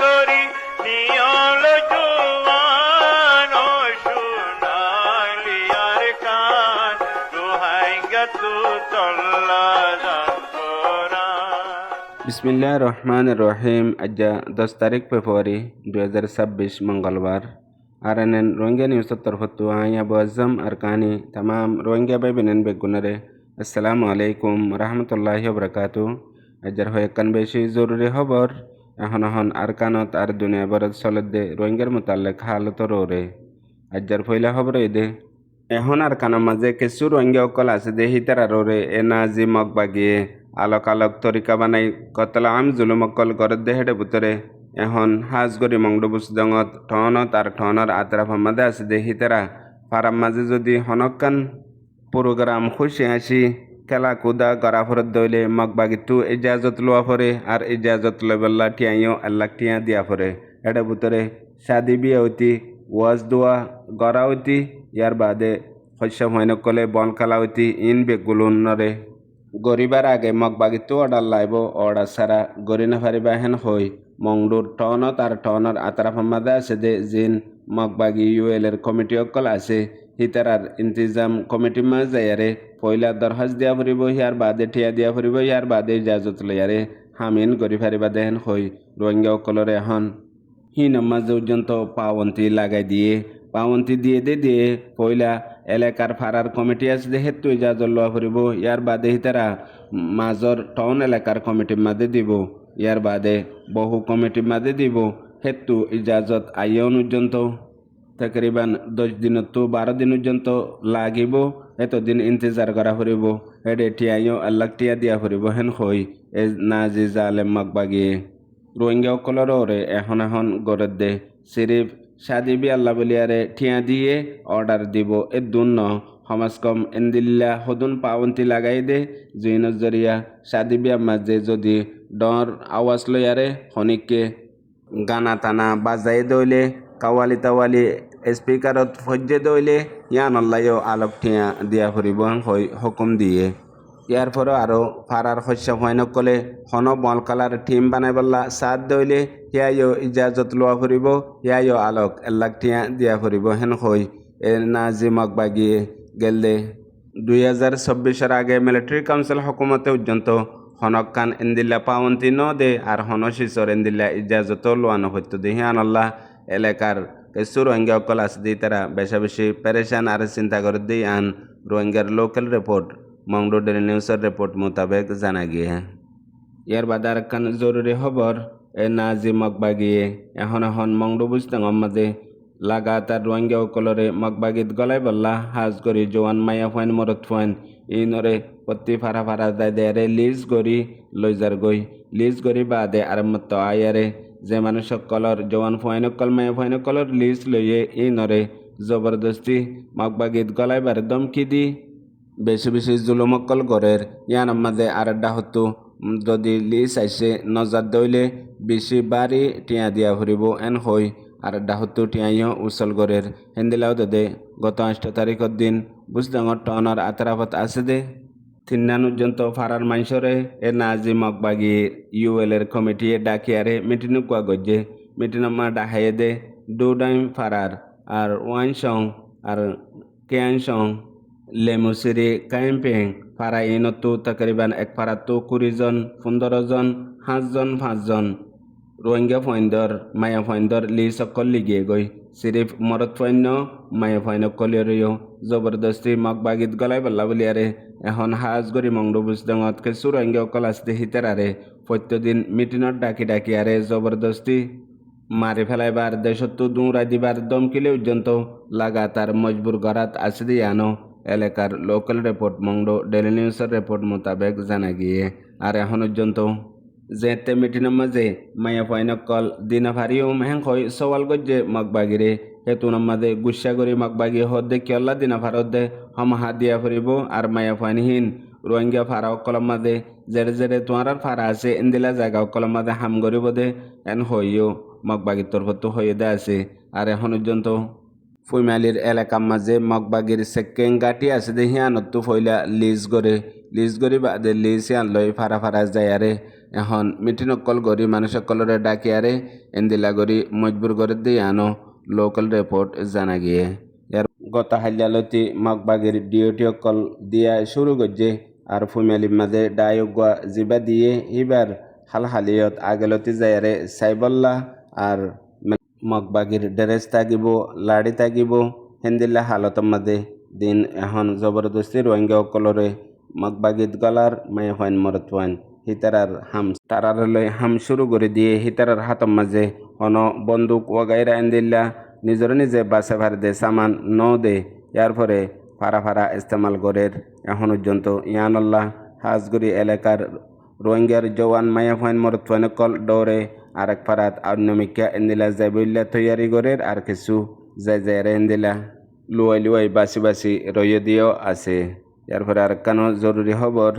গরি নিয়ল জুয়ান ও শুনালি আর কান দোহাই গতু চল্লা বিসমিল্লাহ রহমান রহিম। আজ 10 তারিখ ফেব্রুয়ারি 2026 मंगलवार। आरएनएन रोहिंग्या न्यूज़ तरफतु आया अबू अज़म अरकानी तमाम रोहिंग्या भाई बहन बेगुनरे अस्सलामु अलैकुम रहमतुल्लाहि व बरकातुहू। अजर हो कन बेशी जरूरी खबर এখন আরকানত আর দুনিয়া বরদ চলদে রোহিঙ্গার মোতালেক হালত রে আজ্জার ফইলা খবর দে এখন আরকানের মাঝে কিছু রোহিঙ্গা অকল আছে দে হিতার রে এ নাজি মগবাগিয়ে আলোক আলোক তরিকা বানাই কতলা আম জুলুম অকল গরদ দে হেডে ভিতরে এখন হাজগরি মংডবুস জঙত ঠনত আর ঠনর আতরাফ মাঝে আছে দে হিতারা ফারাম মাঝে যদি হনকান প্রোগ্রাম খুশি আসি খেলা কুদা গড়া ফরত দইলে মগবাগিতু ইজাজত লোয়া ফরে আর ইজাজত লবেল্লা টিয়াইও আল্লাহ টিয়া দিয়া ফরে এটা ভিতরে শাদি বিয়া হইতি ওয়াজ দোয়া গড়া হইতি ইয়ার বাদে শস্য হইনক কলে বন খেলা হইতি ইন বেগুলুন নরে গরিবার আগে মগবাগিতু অর্ডার লাইব অর্ডার সারা গরি না ফারিবা হেন হই মংডুর টনত আর টনর আতরাফ মাদা আছে দে জিন মগবাগি ইউএলের কমিটি অকল আছে হিতারার ইন্তজাম কমিটি মাঝ যায়ারে পয়লা দরখাস দিয়া ফুরিব ইয়ার বাদে ঠিয়া দিয়া ফুরিব ইয়ার বাদে ইজাজত লয়ারে হামিন গরি ফারিবা দেহেন হই রোহিঙ্গা অকলরে এখন হি নামাজ পর্যন্ত পাওয়ন্তি লাগাই দিয়ে পাওয়ন্তি দিয়ে পয়লা এলাকার ফারার কমিটি আছে দে হেতু ইজাজত লওয়া ফুরিব ইয়ার বাদে হিতারা মাজর টাউন এলাকার কমিটির মাঝে দিব ইয়ার বাদে বহু কমিটির মাঝে দিব হেতু ইজাজত আইয়ন পর্যন্ত তকরিবান 10 দিন তো 12 দিন পর্যন্ত লাগিব এতদিন ইন্তজার করা ফুরিব এডে টিয়াইও আল্লাহ টিয়া দিয়া ফুরিব হেন হই এ নাজি জালেম মগবাগিয়ে রোহিঙ্গা অকলরে এখন গরদ দে সিরিফ শাদি বি আল্লাহ বলিয়ারে ঠিয়া দিয়ে অর্ডার দিব এ দুন্ন সমাজ কম এন্দিল্লা হদুন পাওয়ন্তি লাগাই দে জুইন জরিয়া শাদি বিয়া মাঝে যদি ডর আওয়াজ লয়ারে হনিককে গানা টানা বাজাই দইলে কাওয়ালি তাওয়ালি স্পিকারত ফজ্জে দইলে ইয়ান আল্লাহও আলোক ঠিয়া দিয়া ফুরিব হই হুকুম দিয়ে ইয়ার পরে আরও ফারার শস্য হয়নক কলে হন বল কালার টিম বানাই বললা সাদ দইলে হিয়াইও ইজাজত লোৱা ফুরিব হিয়াইও আলোক এল্লাক ঠিয়া দিয়া ফুরিব হেন হই এ নাজি মগবাগিয়ে গেলদে 2024 আগে মিলিটারি কাউন্সিল হকুমতে পর্যন্ত হনকান এন্দিল্লা পাওয়ন্তি ন দে আর হন শিশর এন্দিল্লা ইজাজত লোৱানো হইতো দে হিয়ান আল্লাহ এলাকার কিছু রোহিঙ্গা অকল আছে দিয়ে তারা বেশি পেরেশান আর চিন্তা করে দিয়ে আন রোহিঙ্গার লোকাল রিপোর্ট মংডু ডেলি নিউজের রিপোর্ট মোতাবেক জানা গিয়ে ইয়ার বাদে আরেকখান জরুরি খবর এ নাজি মগবাগিয়ে এখন মংডু বুঝতাম মাঝে লাগাতার রোহিঙ্গা অকলরে মগবাগিত গলাই বললা হাজ করি জোয়ান মায়া ফাইন মরত ফাইন ইনরে প্রতি ফারা দায় দেয়ারে লিজ গরি লইজার গই লিজ গরি বাদে আর মত আয়ারে যে মানুষ সকলর জওয়ান ফাইনকল মায়া ফাইনকলর লিজ লইয়ে ইনরে জবরদস্তি মগবাগিত গলাইবার দমকি দি বেশি জুলুমকল গরের ইয়ান মাঝে আরেড্ডা হতো যদি লিজ আইসে নজর দইলে বেশি বাড়ি টিয়া দিয়া ফুরিব এন হই আরেড্ডা হতো টিয়াইও উচল গরের হেন্দিলাও দে গত 8 তারিখের দিন বুঝডাঙর টনর আতরাফত আছে দে তিন্নান পর্যন্ত ফারার মাইসরে এ নাজি মগবাগি ইউএলের কমিটি ডাকিয়ারে মিটিনু কুয়া গজ্জে মিটিনম্মা ডাহাইয়ে দে ডুডাইম ফারার আর ওয়াইন সং আর কেয়ান সং লেমুসিরি ক্যাম্পিং ফারা ইনতো তকরিবান এক ফারাতো 20 জন 15 জন 5 জন 5 জন রোহিঙ্গা ফাইন্দর মায়া ফাইন্দর লি সকল লিগিয়ে গই সিরিফ মরত ফাইন্য মায়া ফাইন কলিয়রিও জবরদস্তি মগবাগিত গলাই বল্লা বলিয়ারে এখন হাজ গরি মংডু বুঝদঙত কিছু রোহিঙ্গা অকল আসতে হিতারারে প্রত্যেকদিন মিটিনত ডাকি আরে জবরদস্তি মারি ফেলাইবার দেশত্ব দৌড়াই দিবার দমকিলে পর্যন্ত লাগাতার মজবুর গরাত আছে দিয়ে আনো এলাকার লোকাল রিপোর্ট মংডু ডেলি নিউজের রিপোর্ট মোতাবেক জানা গিয়ে আর এখন পর্যন্ত যেতে মিটিনের মাঝে মায়া ফাইনকল দিনা ফারিও মেহেং হয় সওয়াল গজ্জে মগবাগিরে হেতুনের মাঝে গুসা করি মগবাগি হদে কিয়ল্লা দিনা ফারদে হম হাত দিয়া ফুরিব আর মায়া ফাইনহীন রোহিঙ্গা ফারা অকলম মাঝে জেরে তোমার ফারা আছে ইন্দিলা জায়গা অকলম মাঝে হাম করিব দে এন হইও মগবাগির তরফতো হয়ে দে আছে আর এখন পর্যন্ত ফুইমালির এলাকার মাঝে মগবাগির সেকেং গাটি আছে দে হিয়ানতো ফইলা লিজ গড়ি বাদে লিজ হিয়ান লই ফারা যায় আরে এখন মিটিং অকল গড়ি মানুষ অকলরে ডাকিয়ারে এন্দিলা গড়ি মজবুর করে দিয়ে আনো লোকাল রিপোর্ট জানা গিয়ে ইয়ার গত হাল্যালতি মগবাগের ডিউটি অকল দিয়া শুরু করছে আর ফুমেলির মাঝে ডায়গা জিবা দিয়ে এবার হালহালিয়ত আগেলতি যায়ারে সাইবল্লা আর মগবাগির ড্রেস থাকিব লাড়ি থাকিব হেন্দিল্লা হালতর মাঝে দিন এখন জবরদস্তি রোহিঙ্গা অকলরে মগবাগিত গলার মায়ে হইন মরত হইন হিতারার তারারলৈ হাম শুরু করে দিয়ে হিতারার হাতর মাঝে হন বন্দুক ওগাইরা এন্দিল্লা নিজের নিজে বাসে ভার দে সামান ন দে ইয়ার পরে ফারা ফারা ইস্তেমাল করে এখন পর্যন্ত ইয়ানল্লাহ হাজগুড়ি এলাকার রোহিঙ্গার জওয়ান মায়া ফাইন মরত ফাইন কল দৌড়ে আরেক ফারাত আন্নমিকা এন্দিলা যাইবইল্লা তৈয়ারি করে আর কিছু যাই যাই এন্দিলা লুয়াই লুয়াই বাসি বাসি রয়ে দিয়েও আছে ইয়ার পরে আর কেন জরুরি খবর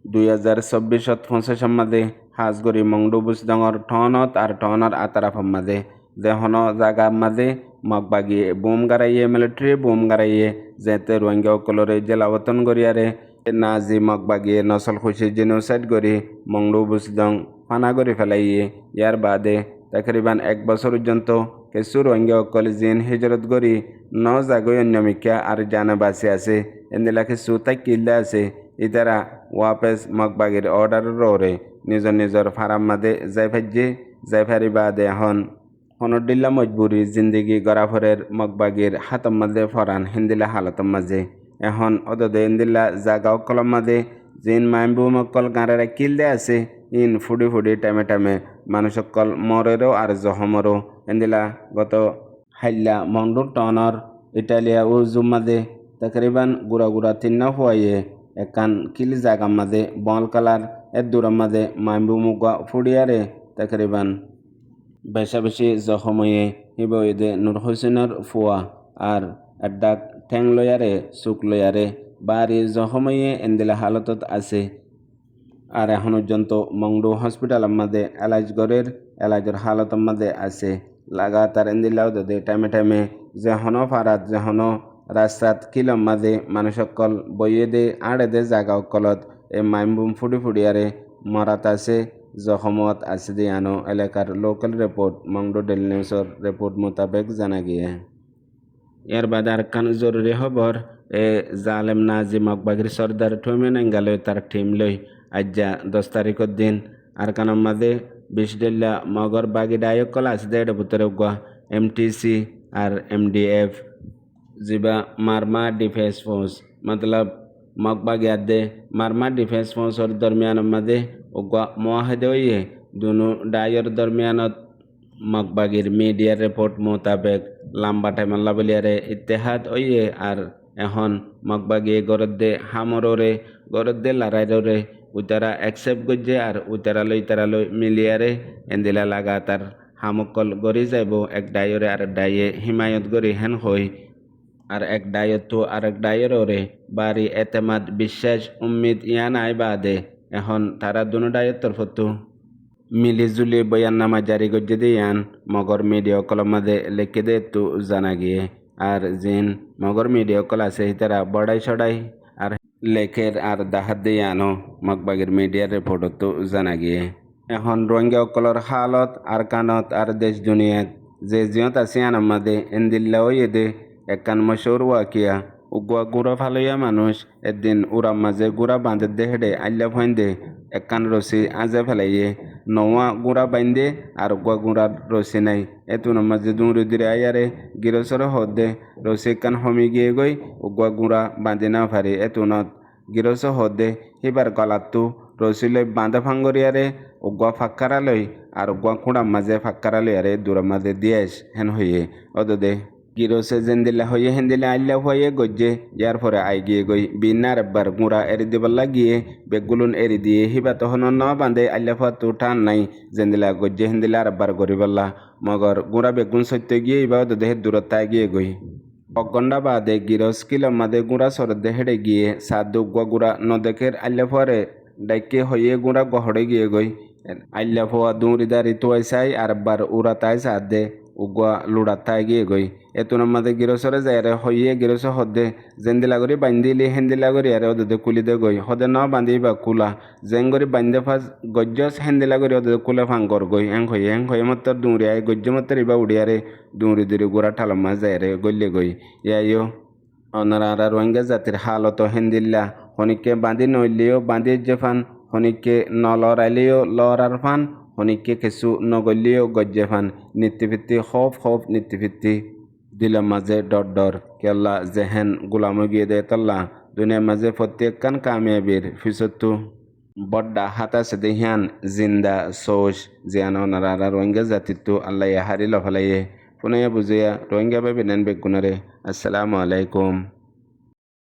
2024 পঞ্চাশ মাঝে হাজগড়ি মংডুবুস ডাঙর ঠনত আর ঠনৰ আতারাফর মাঝে যে হন জাগা মাঝে মগবাগিয়ে বোম গাড়াইয়ে মিলিটারি বোম গাড়াইয়ে যেতে রোহিঙ্গা অকলরে জেলাবতন করিয়ারে নাজি মগবাগিয়ে নসল খুশি জেনোসাইড করি মংডুবুস দং ফানা করে ফেলাইয়ে ইয়ার বাদে তাকরিবান 1 বছর পর্যন্ত কিছু রোহিঙ্গা অকল জিন হিজরত করি ন জাগই অন্যমিকা আর জানা বাসি আছে এন্দিলা কিছু তাই কিল্লা আছে ইতারা ওয়াপেস মগবাগির অর্ডার রোরে নিজর নিজর ফারাম মাদে যাই ফারি বাদে হনডিল্লা মজবুরি জিন্দিগি গড়াফরের মগবাগির হাতম মাঝে ফরান হিন্দিলা হালতম মাঝে এখন অদদে ইন্দিল্লা জাগা অকলম মাঝে জিন মাইম্বু মক্কল গাঁড়েরা কিলদে আছে ইন ফুডি ফুডি টাইমে টাইমে মানুষ অকল মরেরও আর জহমরও ইন্দিলা গত হাইল্লা মন্ডুর টনর ইটালিয়া ও জুম মাঝে তকরিবান গুড়া গুড়া তিন্না ফুয়াইয়ে একান কিল জাগার মাঝে বল কালার এর দূরের মাঝে মাইম্বু মুগা ফুডিয়ারে তকরিবান বেশা বেশি জখম হয়ে হিবইদে নূর হোসেনের ফুয়া আর ডাক ঠ্যাং লয়ারে চুক লয়ারে বাড়ি জখম হয়ে এন্দিলা হালতত আছে আর এখন পর্যন্ত মংডু হসপিটালের মাঝে এলাজের হালতের মাঝে আছে লাগাতার এন্দিলাও দে টাইমে টাইমে যেহন ফারাত যেহন রাস্তাত কিলম মাঝে মানুষ অকল বইয়ে দে আড়ে দে জাগা অকলত এই মাইমবুম ফুডি ফুডিয়ারে মরাত আছে জখমত আছে দিয়ে আনো এলাকার লোকাল রিপোর্ট মংডু ডেইলি নিউজের রিপোর্ট মোতাবেক জানা গিয়ে এর বাদে আর কান জরুরি খবর এ জালেম নাজি মগবাগির সর্দার ঠমেন এঙ্গালয় তার টিম লই আজ্জা 10 তারিখের দিন আর কানের মাঝে 20 ডেল্লা মগর বাগি ডায়কল আছে দেড় ভিতরে গুয়া MTC আর MDF জিবা মারমা ডিফেন্স ফোর্স মতলব মগবাগি আদে মারমা ডিফেন্স ফোর্সর দরমিয়ান মাঝে ওগুয়া মোয়াহেদে হইয়ে দুনো ডায়র দরমিয়ানত মগবাগির মিডিয়ার রিপোর্ট মোতাবেক লম্বা টাইম বলিয়ারে ইত্তেহাদ হইয়ে আর এখন মগবাগি গরদে হামররে গরদে লড়াইরে উতারা অ্যাকসেপ্ট করছে আর উতারালই মিলিয়ারে এন্দিলা লাগাতার হামকল গড়ি যাইব এক ডায়রে আর ডাইয়ে হিমায়ত গড়ি হেন হই আর এক ডায়ত তো আর এক ডায়রে বাড়ি এতেমাদ বিশ্বাস উম্মিদ ইয়ান আই বাদে এখন তারা দুনো ডায়ের তরফতো মিলিজুলি বয়াননামা জারি করছে দিয়ান মগর মিডিয়া কলম মাঝে লিখে দে তো জানা গিয়ে আর জিন মগর মিডিয়া কল আছে তারা বড়াই সড়াই আর লেখের আর দাহাত দিয়ে আনো মগবাগের মিডিয়ার রিপোর্ট তো জানা গিয়ে এখন রোহিঙ্গা অকলর হালত আর কানত আর দেশ দুনিয়াত যে জিয়ত আছে আনার মাঝে এন্দিল্লা দে একান মশহুর ওয়াকিয়া উগুয়া গুড়া ফালইয়া মানুষ একদিন উড়ার মাঝে গুড়া বাঁধে দে হেডে আল্লা ফাইন দে একান রসি আজে ফেলাইয়ে নওয়া গুড়া বাইন্দে আর উগুয়া গুড়ার রসি নাই এতুনের মাঝে দুঁড়ি দিরে আয়ারে গিরসর হদে রসি কান হমি গিয়ে গই উগুয়া গুড়া বাঁধে না ফারে এতুনত গিরস হদে হিবার গলাতো রসি লই বাঁধা ফাঙ্গরিয়ারে উগুয়া ফাক্কারা লই আর উগুয়া কুড়ার মাঝে ফাক্কারা লইয়ারে দূরের মাঝে দিয়েস হেন হইয়ে অদে গিরোসে জেন্দিলা হইয়ে হেন্দিলা আইলা হইয়ে গজ্জে ইয়ার পরে আই গিয়ে গই বিনার একবার গুঁড়া এরি দিবল্লা গিয়ে বেগুলুন এরি দিয়ে হিবা তখন ন বাঁধে আইলা ফাতু টান নাই জেন্দিলা গজ্জে হেন্দিলা আর একবার গরিবল্লা মগর গুঁড়া বেগুন সত্য গিয়ে ইবা দেহে দূরত্বায় গিয়ে গই অগন্ডা বাদে গিরস কিলো মাদে গুঁড়া সরদে হেডে গিয়ে সাদু গুড়া নদেকের আইলা পরে ডাইকে হইয়ে গুঁড়া গহড়ে গিয়ে গই আইলা ফোয়া দুঁড়ি দাঁড়ি তোয়াইসাই আর একবার উড়া তাই সাদে উগা লুড়া তাই গিয়ে গই এতুনের মাঝে গিরসরে যায় রে হইয়ে গিরস হদে জেন্দিলা করি বান্ধিলি হেন্দিলা করি আরে ওদের কুলিদে গই হদে ন বান্ধিবা কুলা জেঙ্গরি বান্ধে ফাজ গজ্জস হেন্দিলা করি ওদের কুলে ফাঙ্গর গই এং হয়ে মত্তর দুঁড়িয়ায় গজ্জ মত্তর ইবা উড়িয়ারে দুঁড়ি দুরি গুড়া ঠালাম মাছ যায় রে গল্লে গই ইয়াইও ওনারা রোহিঙ্গা জাতির হালত হেন্দিল্লা হনিকে বাঁধি নইলেও বাঁধি যে ফান হনিকে ন লড়াইলেও লড়ার ফান হনিকে কিছু নগলিও গজ্জে ফান নীতিভিত্তি খোফ নীতিভিত্তি দিলের মাঝে ডর কেল্লা জেহেন গুলামো গিয়ে দে তল্লা দুনিয়ার মাঝে প্রত্যেকখান কামিয়াবির ফিসত্তু বড্ডা হাতা সেদে হিয়ান জিন্দা সোস জিয়ান ওনারা রোহিঙ্গা জাতিত্তু আল্লাহ হারিল ফলাইয়ে পুনে বুঝিয়া রোহিঙ্গা বেবিনেন বেগুনারে আসসালামু আলাইকুম।